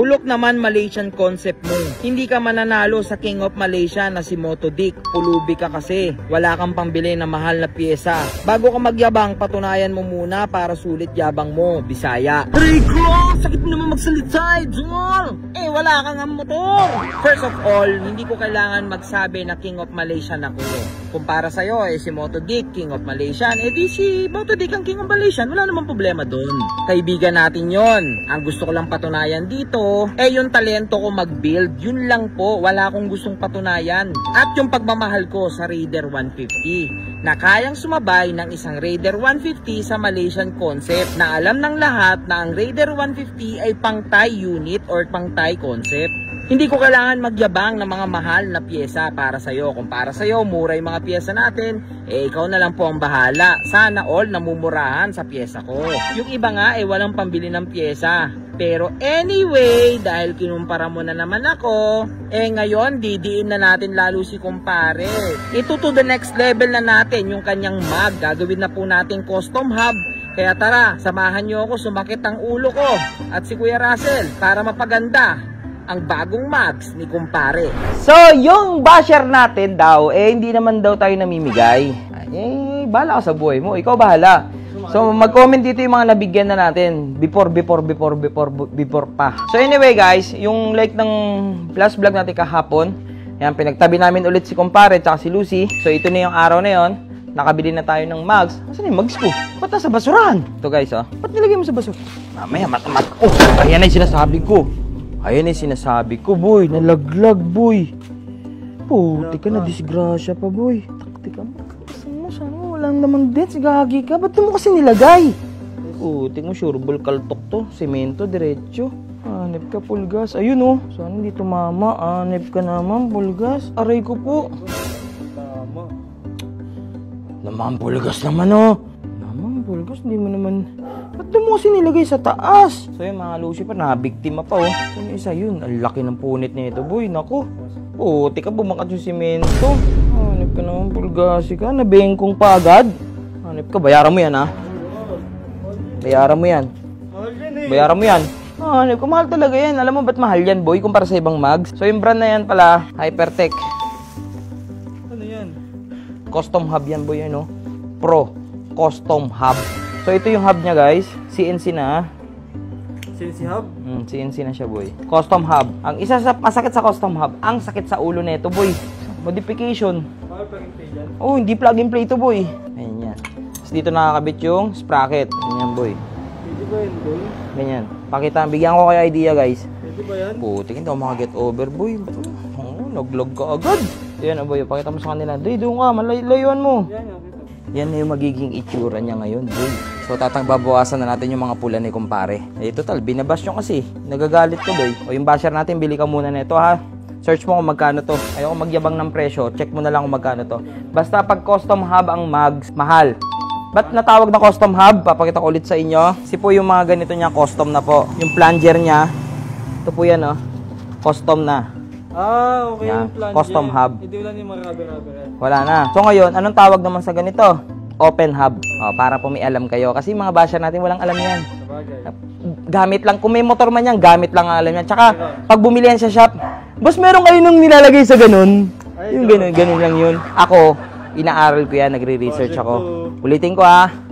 Bulok naman Malaysian concept mo. Hindi ka mananalo sa King of Malaysia na si Moto Dick. Pulubi ka kasi. Wala kang pambili na mahal na pyesa. Bago ka magyabang, patunayan mo muna para sulit yabang mo, Bisaya. Rico! Sakit mo naman magsalita, Idol! Wala kang ang motor! First of all, hindi ko kailangan magsabi na King of Malaysia na ko. Kung para sa'yo, si Moto Dick, King of Malaysia. Di si Moto Dick ang King of Malaysia. Wala namang problema doon. Kaibigan natin yon. Ang gusto ko lang patunayan dito, yung talento ko mag-build. Yun lang po. Wala akong gustong patunayan. At yung pagmamahal ko sa Raider 150 na kayang sumabay ng isang Raider 150 sa Malaysian concept na alam ng lahat na ang Raider 150 ay pang Thai unit or pang Thai concept. Hindi ko kailangan magyabang ng mga mahal na pyesa para sa'yo. Kung para sa'yo, mura yung mga pyesa natin, ikaw na lang po ang bahala. Sana all namumurahan sa pyesa ko. Yung iba nga, walang pambili ng pyesa. Pero anyway, dahil kinumpara mo na naman ako, ngayon, didiin na natin lalo si kumpare. Ito to the next level na natin, yung kanyang mag. Gagawin na po natin custom hub. Kaya tara, samahan nyo ako, sumakit ang ulo ko at si Kuya Russell para mapaganda ang bagong mags ni kumpare. So, yung basher natin daw, hindi naman daw tayo namimigay. Bahala ka sa buhay mo. Ikaw bahala. So, mag-comment dito yung mga nabigyan na natin. Before pa. So, anyway guys, yung like ng last vlog natin kahapon, yan, pinagtabi namin ulit si kumpare at si Lucy. So, ito na yung araw na yon. Nakabili na tayo ng mags. Saan yung mags ko? Ba't nasa basurahan? Ito guys, ba't nilagay mo sa basura? Mamaya, ayan na yung sinasabi ko. Ayan yung sinasabi ko, boy. Nalaglag, boy. Puti ka na, disgrasya pa, boy. Taktika mo. Sana walang naman din. Sigagi ka. Ba't mo kasi nilagay? Puti mo, sureball kaltok to. Semento, diretso. Hanip ka, pulgas. Ayun, Sana hindi tumama. Hanip ka naman, pulgas. Aray ko po. Tama. Naman, pulgas naman, Naman, pulgas. Hindi mo naman... Ba't mo kasi nilagay sa taas? So yung mga Lucifer, nabiktima pa So yung isa yun, ang laki ng punit nito, boy. Naku, puti ka, bumakat yung simento. Hanip ka naman, pulgasi ka. Nabengkong pa agad. Hanip ka, bayaran mo yan, Bayaran mo yan. Bayaran mo yan. Hanip ka, mahal talaga yan. Alam mo ba't mahal yan, boy, kumpara sa ibang mags? So yung brand na yan pala, Hypertech. Ano yan? Custom hub yan, boy, Pro Custom Hub. So, ito yung hub niya, guys. CNC na. CNC hub? CNC na siya, boy. Custom hub. Ang isa sa masakit sa custom hub, ang sakit sa ulo nito, boy. Modification. Plug and play dyan? Hindi plug and play ito, boy. Ayan yan. Tapos dito nakakabit yung sprocket. Ganyan, boy. Pwede ba yan, boy? Ganyan. Pakita, bigyan ko kayo idea, guys. Pwede ba yan? Puti, hindi ako makaget over, boy. Naglag ka agad. Ayan, boy. Pakita mo sa kanila. Doon ka, malayuan mo. Yan na yung magiging itsura niya ngayon, boy. So, babawasan na natin yung mga pula ni kumpare. Total, binabash nyo kasi. Nagagalit ko, boy. O yung basher natin, bili ka muna nito, ha. Search mo kung magkano to. Ayoko magyabang ng presyo. Check mo na lang kung magkano to. Basta pag custom hub ang mags, mahal. Ba't natawag na custom hub? Papakita ko ulit sa inyo. Kasi po yung mga ganito niya, custom na po. Yung plunger niya, ito po yan, custom na. Okay, yan. Yung plunger. Custom hub. Hindi wala yung mga rubber. Wala na. So ngayon, anong tawag naman sa ganito? Open hub. Para po may alam kayo. Kasi mga basher natin walang alam yan. Gamit lang. Kung may motor man yan, gamit lang ang alam yan. Tsaka, pag bumili yan sa shop, boss, meron kayo nung nilalagay sa ganun. Yung ganun lang yun. Ako, inaaral ko yan. Nagre-research ako. Ulitin ko,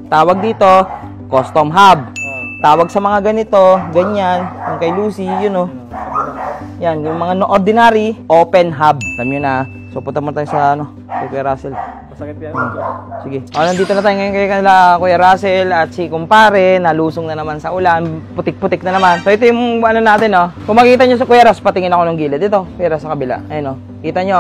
tawag dito, custom hub. Tawag sa mga ganito, ganyan. Yung kay Lucy, yan, yung mga ordinary, open hub. Alam nyo na. So, punta mo tayo sa, Kuya Russell. Masakit yan. Sige. Nandito na tayo ngayon kay Kuya Russell at si kumpare. Nalusong na naman sa ulan. Putik-putik na naman. So, ito yung natin, Kung makikita nyo sa Kuya Russ, patingin ako ng gilid. Ito, Kuya Russ sa kabila. Ayun, Kita nyo,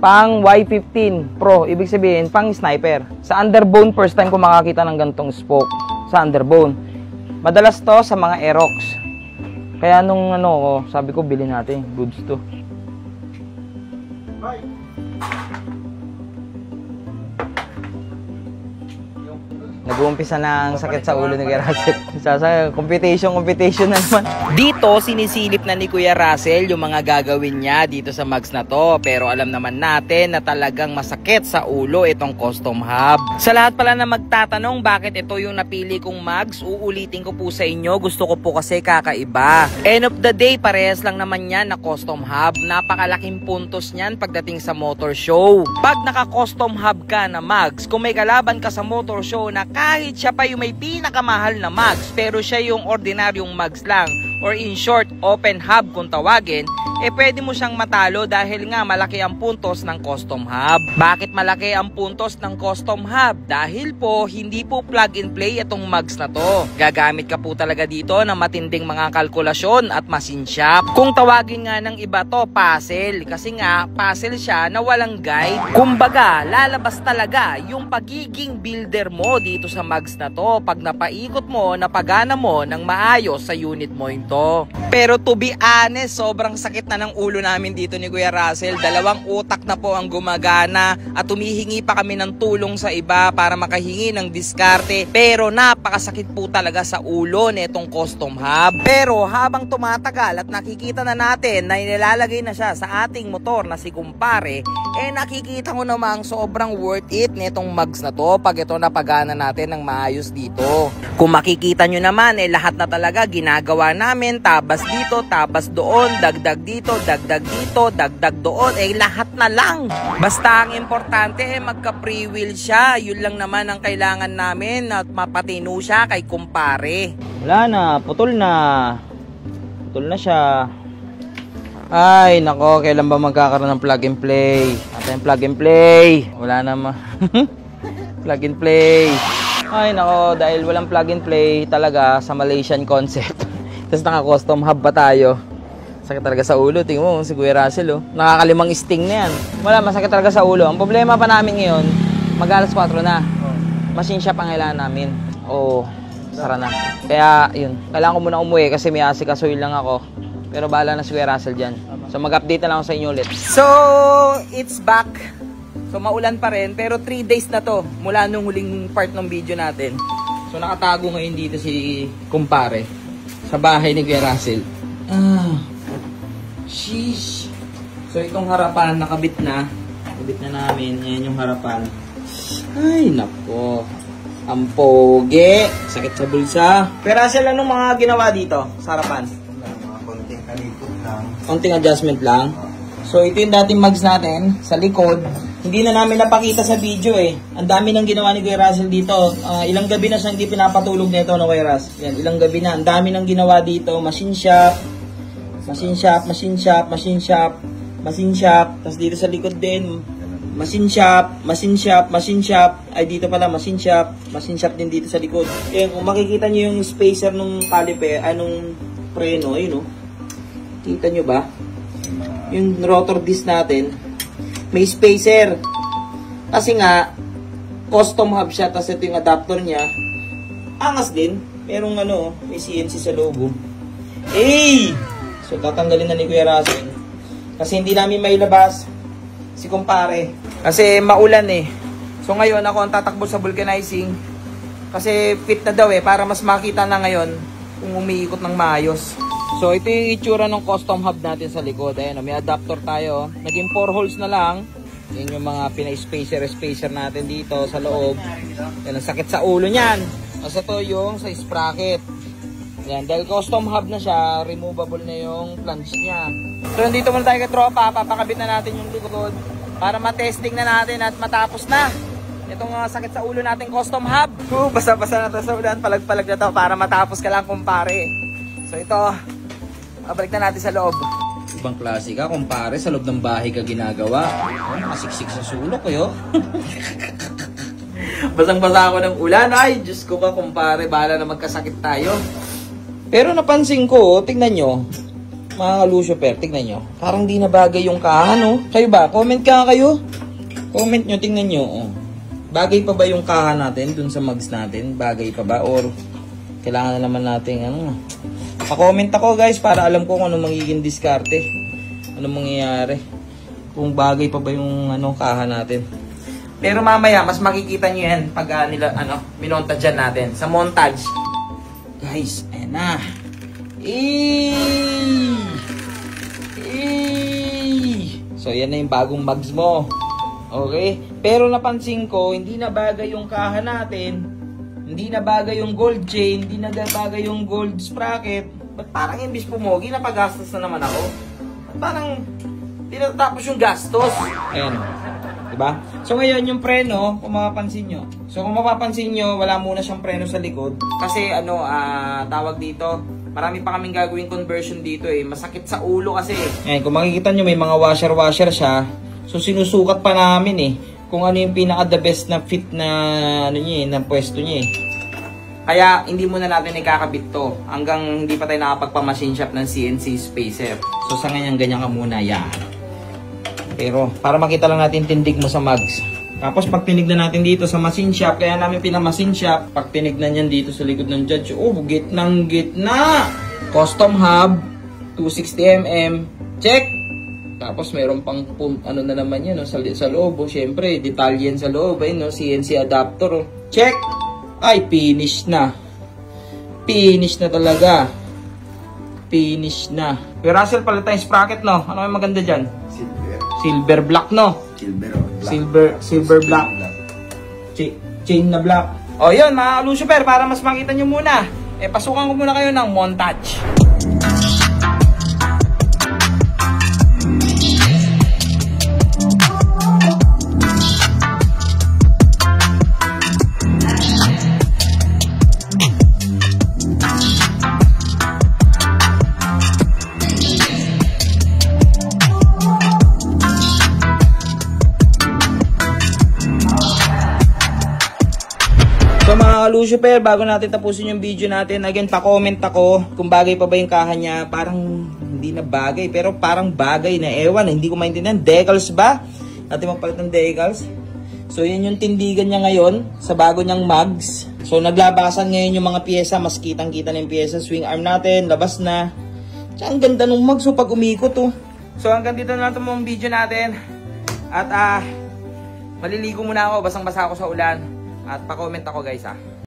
pang Y15 Pro. Ibig sabihin, pang sniper. Sa underbone, first time ko makakita ng gantong spoke. Sa underbone. Madalas to sa mga Aerox. Kaya nung sabi ko, bilhin natin. Goods to. Bye. Nag-uumpisa na ang sakit sa ulo ni Kuya Russell. Competition na naman. Dito, sinisilip na ni Kuya Russell yung mga gagawin niya dito sa mugs na to. Pero alam naman natin na talagang masakit sa ulo itong custom hub. Sa lahat pala na magtatanong bakit ito yung napili kong mugs, uulitin ko po sa inyo. Gusto ko po kasi kakaiba. End of the day, parehas lang naman yan na custom hub. Napakalaking puntos niyan pagdating sa motor show. Pag naka-custom hub ka na mugs, kung may kalaban ka sa motor show na kahit siya pa yung may pinakamahal na mugs, pero siya yung ordinaryong mugs lang, or in short, open hub kung tawagin, pwede mo siyang matalo dahil nga malaki ang puntos ng custom hub. Bakit malaki ang puntos ng custom hub? Dahil po, hindi po plug and play itong mugs na to. Gagamit ka po talaga dito ng matinding mga kalkulasyon at machine shop. Kung tawagin nga ng iba to, puzzle. Kasi nga, puzzle siya na walang guide. Kumbaga, lalabas talaga yung pagiging builder mo dito sa mugs na to. Pag napaikot mo, napagana mo ng maayos sa unit mo ito. Pero to be honest, sobrang sakit na ng ulo namin dito ni Kuya Russell. Dalawang utak na po ang gumagana at humihingi pa kami ng tulong sa iba para makahingi ng diskarte. Pero napakasakit po talaga sa ulo nitong custom hub. Pero habang tumatagal at nakikita na natin na inilalagay na siya sa ating motor na si kumpare, nakikita ko namang sobrang worth it nitong mugs na to pag ito napagana natin ng maayos dito. Kung makikita nyo naman, lahat na talaga ginagawa namin. Tabas dito, tabas doon, dagdag dito, dagdag doon, lahat na lang. Basta ang importante magka-free wheel siya. Yun lang naman ang kailangan namin at mapatino siya kay kumpare. Wala na, putol na. Putol na siya. Ay, nako, kailan ba magkakaroon ng plug and play? At yung plug and play. Wala naman. Plug and play. Ay, nako, dahil walang plug and play talaga sa Malaysian concept. Tapos naka-custom hub pa tayo. Sakit talaga sa ulo. Tingnan mo si Kuya Russell, oh. Nakakalimang sting na yan. Wala, masakit talaga sa ulo. Ang problema pa namin ngayon, mag-alas 4 na. Machine shop ang kailangan namin. Oo, sara na. Kaya, yun. Kailangan ko muna umuwi kasi may asikasuhin lang ako. Pero bahala na si Kuya Russell dyan. So, mag-update na lang ako sa inyo ulit. So, it's back. So, maulan pa rin. Pero 3 days na to mula nung huling part ng video natin. So, nakatago ngayon dito si kumpare sa bahay ni Kuya Russell. Sheesh. So, itong harapan nakabit na. Nakabit na namin. Yan yung harapan. Ay, nako. Ang pogi. Sakit sa bulsa. Kuya Russell, anong mga ginawa dito sa harapan? Mga konting kalikot lang. Konting adjustment lang. So, ito yung dating mugs natin sa likod. Hindi na namin napakita sa video eh. Ang dami nang ginawa ni Kuya Russell dito. Ilang gabi na siya hindi pinapatulog nito na Kuya Russ. Yan, ilang gabi na. Ang dami nang ginawa dito. Machine shop. Machine shop, machine shop, machine shop, machine shop. Tapos dito sa likod din. Machine shop, machine shop, machine shop. Ay, dito pala, machine shop. Machine shop din dito sa likod. Kaya kung makikita nyo yung spacer nung caliper, anong preno, ayun oh. Kita nyo ba? Yung rotor disc natin, may spacer. Kasi nga, custom hub siya, tapos ito yung adapter niya. Angas din. Merong ano, may CNC sa loob. Hey! So, tatanggalin na ni Kuya Russell. Kasi hindi namin mailabas si kumpare. Kasi maulan eh. So, ngayon ako ang tatakbo sa vulcanizing. Kasi fit na daw eh, para mas makita na ngayon kung umiikot ng maayos. So, ito yung itsura ng custom hub natin sa likod. Ayan, may adapter tayo. Naging 4 holes na lang. Yan yung mga pina-spacer natin dito sa loob. Yan, ang sakit sa ulo niyan. Tapos ito yung sa sprocket. Yan, dahil custom hub na siya, removable na yung flange niya. So, nandito muna tayo kay tropa. Papakabit na natin yung likod para matesting na natin at matapos na itong sakit sa ulo natin custom hub. Basa-basa na to sa ulan. Palag-palag na to para matapos ka lang kumpare. So, ito, balik na natin sa loob. Ibang klase ka, kumpare, sa loob ng bahay ka ginagawa. Masiksik sa sulok ko, Basang-basa ako ng ulan. Ay, Diyos ko ka, kumpare, bahala na magkasakit tayo. Pero napansin ko, tignan nyo, mga kalusyper, tignan nyo. Parang di na bagay yung kaha, no? Kayo ba? Comment ka kayo. Comment nyo, tignan nyo. Oh. Bagay pa ba yung kaha natin dun sa mugs natin? Bagay pa ba? Or kailangan na naman natin, ano? Pa-comment ako guys para alam ko kung ano magiging diskarte. Ano mangyayari. Kung bagay pa ba yung ano, kaha natin. Pero mamaya, mas makikita nyo yan pag minontagean natin. Sa montage. Guys, ayan na. So, yan na yung bagong mugs mo. Okay? Pero napansin ko, hindi na bagay yung kaha natin. Hindi na bagay yung gold chain. Hindi na bagay yung gold sprocket. Ba't parang imbis pumogi, napagastos na naman ako? Ba't parang tinatapos yung gastos? Ayan. Diba? So ngayon yung preno, kung mapapansin nyo. So kung mapapansin nyo, wala muna siyang preno sa likod. Kasi tawag dito, marami pa kaming gagawing conversion dito eh. Masakit sa ulo kasi. Ayan, kung makikita nyo may mga washer siya. So sinusukat pa namin eh. Kung ano yung pinaka the best na fit na na pwesto niya eh. Kaya hindi muna natin ikakabit to hanggang hindi pa tayo nakapagpa-machine shop ng CNC spacer. So sa ngayon ganyan ka muna, yan. Pero para makita lang natin tindig mo sa mugs. Tapos pag tinignan natin dito sa machine shop, kaya namin pinamachine shop, pag tinignan yan dito sa likod ng judge, oh, gitnang gitna. Custom hub, 260mm, check. Tapos meron pang ano na naman yan, no, sa loob, oh, syempre, detalye yan sa loob, no, CNC adapter, oh. Check. Ay, finish na. Finish na talaga. Finish na. Pero Russell, palit tayong sprocket, no? Ano yung maganda dyan? Silver black, no? Silver black. Chain na black. O, yun, mga Lucifer, para mas makita nyo muna. Pasukan ko muna kayo ng montage. So mga Lucifer, bago natin tapusin yung video natin, again, pa-comment ako kung bagay pa ba yung kaha niya. Parang hindi na bagay, pero parang bagay na. Ewan, hindi ko maintindihan. Decals ba? Natin magpalit ng decals. So yun yung tindigan niya ngayon sa bago niyang mugs. So naglabasan ngayon yung mga pyesa, mas kitang-kita na yung pyesa. Swing arm natin, labas na. Tsaka ang ganda ng mugs, so pag umikot, oh. So hanggang dito na lang itong video natin. At maliligo muna ako, basang-basa ako sa ulan. At pa-comment ako guys,